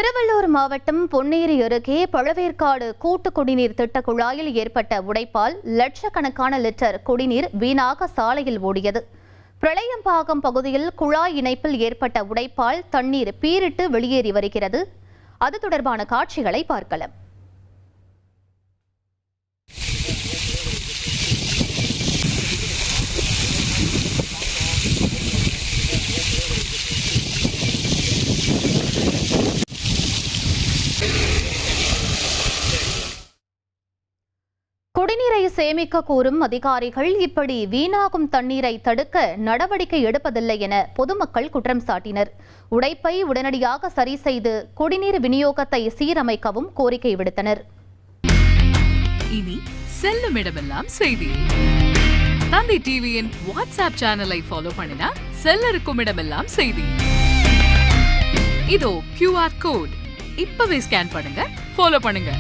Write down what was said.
திருவள்ளூர் மாவட்டம் பொன்னேரி அருகே பழவேற்காடு கூட்டு குடிநீர் திட்ட குழாயில் ஏற்பட்ட உடைப்பால் லட்சக்கணக்கான லிட்டர் குடிநீர் வீணாக சாலையில் ஓடியது. பிரளயம்பாக்கம் பகுதியில் குழாய் இணைப்பில் ஏற்பட்ட உடைப்பால் தண்ணீர் பீரிட்டு வெளியேறி வருகிறது. அது தொடர்பான காட்சிகளை பார்க்கலாம். குடிநீரை சேமிக்க கூறும் அதிகாரிகள் இப்படி வீணாகும் தண்ணீரை தடுக்க நடவடிக்கை எடுப்பதில்லை என பொதுமக்கள் குற்றம் சாட்டினர். உடைப்பை உடனடியாக சரி செய்து குடிநீர் விநியோகத்தை சீரமைக்கவும் கோரிக்கை விடுத்தனர். இனி செல்லும் இடமெல்லாம் செய்தி. தந்தி டிவியின் வாட்ஸ்அப் சேனலை ஃபாலோ பண்ணினா செல்லருக்கும் இடமெல்லாம் செய்தி. இதோ QR கோட் இப்பவே ஸ்கேன் பண்ணுங்க, ஃபாலோ பண்ணுங்க.